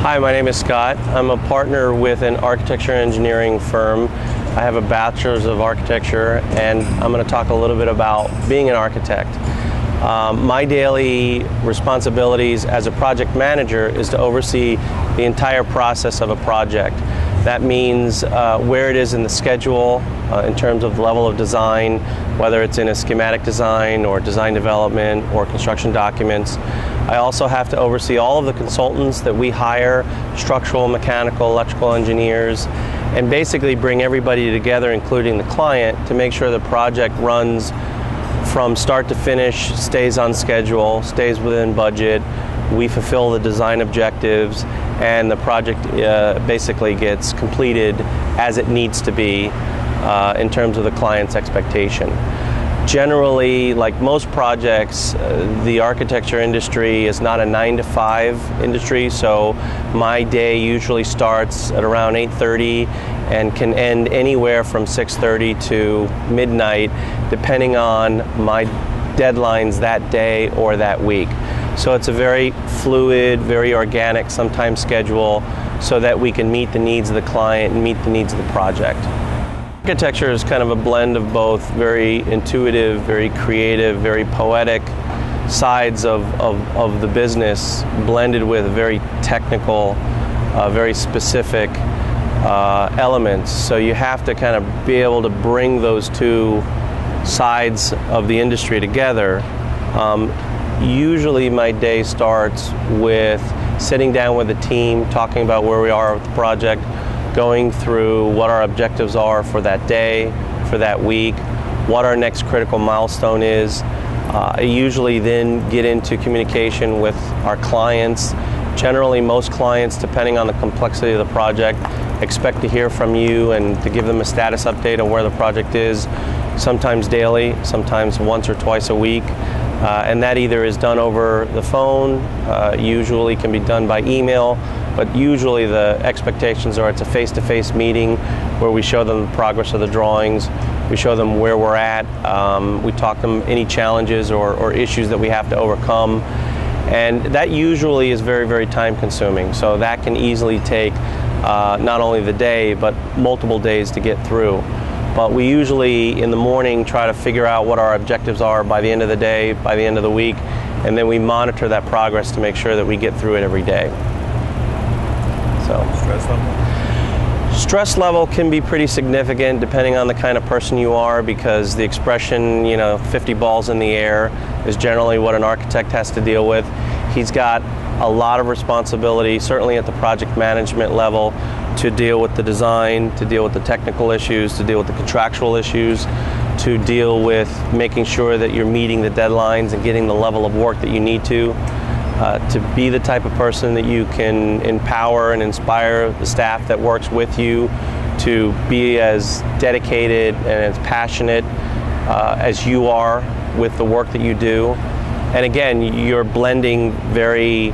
Hi, my name is Scott. I'm a partner with an architecture engineering firm. I have a bachelor's of architecture, and I'm going to talk a little bit about being an architect. My daily responsibilities as a project manager is to oversee the entire process of a project. That means where it is in the schedule in terms of the level of design, whether it's in a schematic design or design development or construction documents. I also have to oversee all of the consultants that we hire, structural, mechanical, electrical engineers, and basically bring everybody together, including the client, to make sure the project runs from start to finish, stays on schedule, stays within budget, we fulfill the design objectives, and the project basically gets completed as it needs to be in terms of the client's expectation. Generally, like most projects, the architecture industry is not a 9-to-5 industry, so my day usually starts at around 8:30 and can end anywhere from 6:30 to midnight, depending on my deadlines that day or that week. So it's a very fluid, very organic, sometimes schedule, so that we can meet the needs of the client and meet the needs of the project. Architecture is kind of a blend of both very intuitive, very creative, very poetic sides of the business, blended with very technical, very specific elements. So you have to kind of be able to bring those two sides of the industry together. Usually my day starts with sitting down with the team, talking about where we are with the project, going through what our objectives are for that day, for that week, what our next critical milestone is. I usually then get into communication with our clients. Generally, most clients, depending on the complexity of the project, expect to hear from you and to give them a status update on where the project is, sometimes daily, sometimes once or twice a week. And that either is done over the phone, usually can be done by email, but usually the expectations are it's a face-to-face meeting where we show them the progress of the drawings, we show them where we're at, we talk them any challenges or issues that we have to overcome, and that usually is very, very time consuming. So that can easily take not only the day, but multiple days to get through. But we usually, in the morning, try to figure out what our objectives are by the end of the day, by the end of the week, and then we monitor that progress to make sure that we get through it every day. So, stress level can be pretty significant depending on the kind of person you are, because the expression, 50 balls in the air is generally what an architect has to deal with. He's got a lot of responsibility, certainly at the project management level, to deal with the design, to deal with the technical issues, to deal with the contractual issues, to deal with making sure that you're meeting the deadlines and getting the level of work that you need to be the type of person that you can empower and inspire the staff that works with you to be as dedicated and as passionate as you are with the work that you do. And again, you're blending very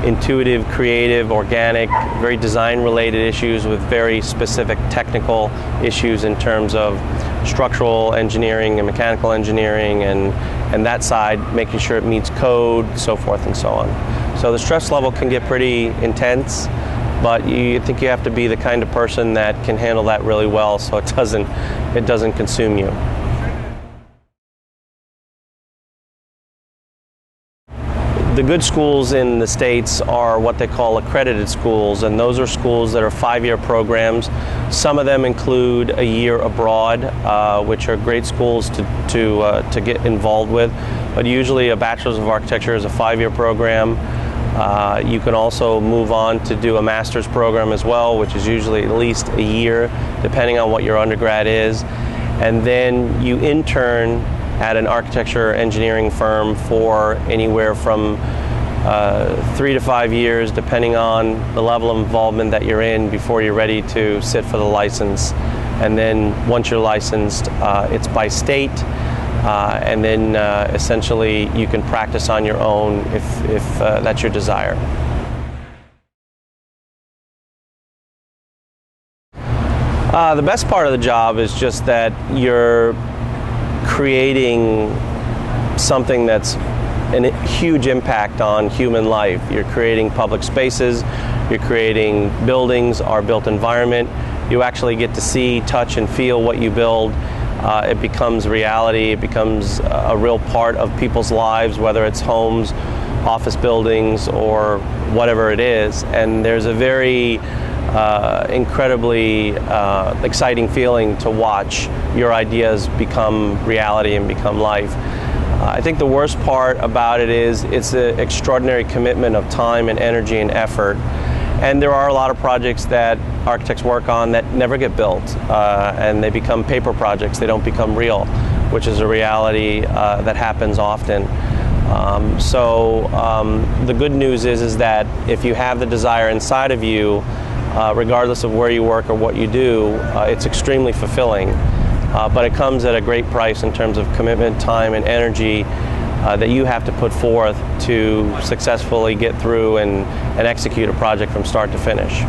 intuitive, creative, organic, very design-related issues with very specific technical issues in terms of structural engineering and mechanical engineering and that side, making sure it meets code, so forth and so on. So the stress level can get pretty intense, but you think you have to be the kind of person that can handle that really well so it doesn't consume you. The good schools in the States are what they call accredited schools, and those are schools that are 5-year programs. Some of them include a year abroad, which are great schools to get involved with. But usually a Bachelor's of Architecture is a 5-year program. You can also move on to do a master's program as well, which is usually at least a year, depending on what your undergrad is. And then you intern at an architecture engineering firm for anywhere from 3 to 5 years, depending on the level of involvement that you're in before you're ready to sit for the license. And then once you're licensed, it's by state, and then essentially you can practice on your own if that's your desire. The best part of the job is just that you're creating something that's a huge impact on human life. You're creating public spaces, you're creating buildings, our built environment. You actually get to see, touch, and feel what you build. It becomes reality. It becomes a real part of people's lives, whether it's homes, office buildings, or whatever it is. And there's a very incredibly exciting feeling to watch your ideas become reality and become life. I think the worst part about it is it's an extraordinary commitment of time and energy and effort. And there are a lot of projects that architects work on that never get built, and they become paper projects. They don't become real, which is a reality that happens often. The good news is that if you have the desire inside of you, regardless of where you work or what you do, it's extremely fulfilling. But it comes at a great price in terms of commitment, time, and energy that you have to put forth to successfully get through and execute a project from start to finish.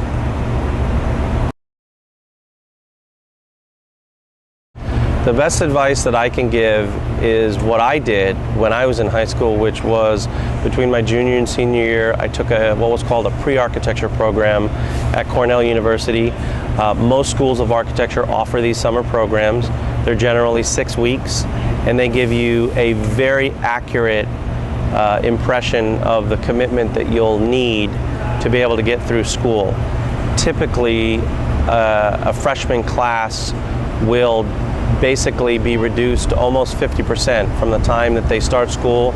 The best advice that I can give is what I did when I was in high school, which was between my junior and senior year, I took what was called a pre-architecture program at Cornell University. Most schools of architecture offer these summer programs. They're generally 6 weeks, and they give you a very accurate impression of the commitment that you'll need to be able to get through school. Typically, a freshman class will basically be reduced almost 50% from the time that they start school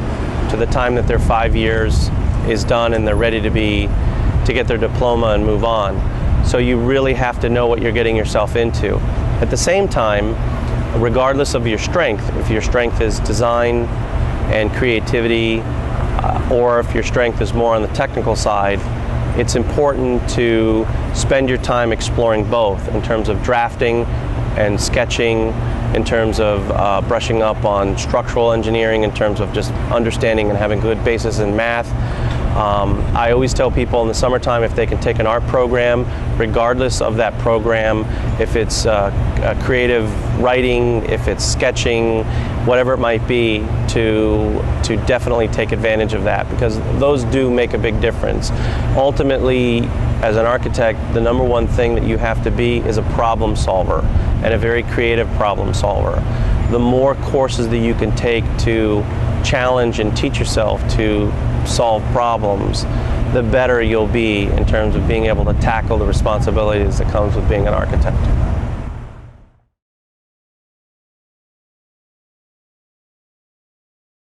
to the time that their 5 years is done and they're ready to get their diploma and move on. So you really have to know what you're getting yourself into. At the same time, regardless of your strength, if your strength is design and creativity, or if your strength is more on the technical side, it's important to spend your time exploring both in terms of drafting and sketching, in terms of brushing up on structural engineering, in terms of just understanding and having good basis in math. I always tell people in the summertime, if they can take an art program, regardless of that program, if it's creative writing, if it's sketching, whatever it might be, to definitely take advantage of that, because those do make a big difference. Ultimately, as an architect, the number one thing that you have to be is a problem solver, and a very creative problem solver. The more courses that you can take to challenge and teach yourself to solve problems, the better you'll be in terms of being able to tackle the responsibilities that comes with being an architect.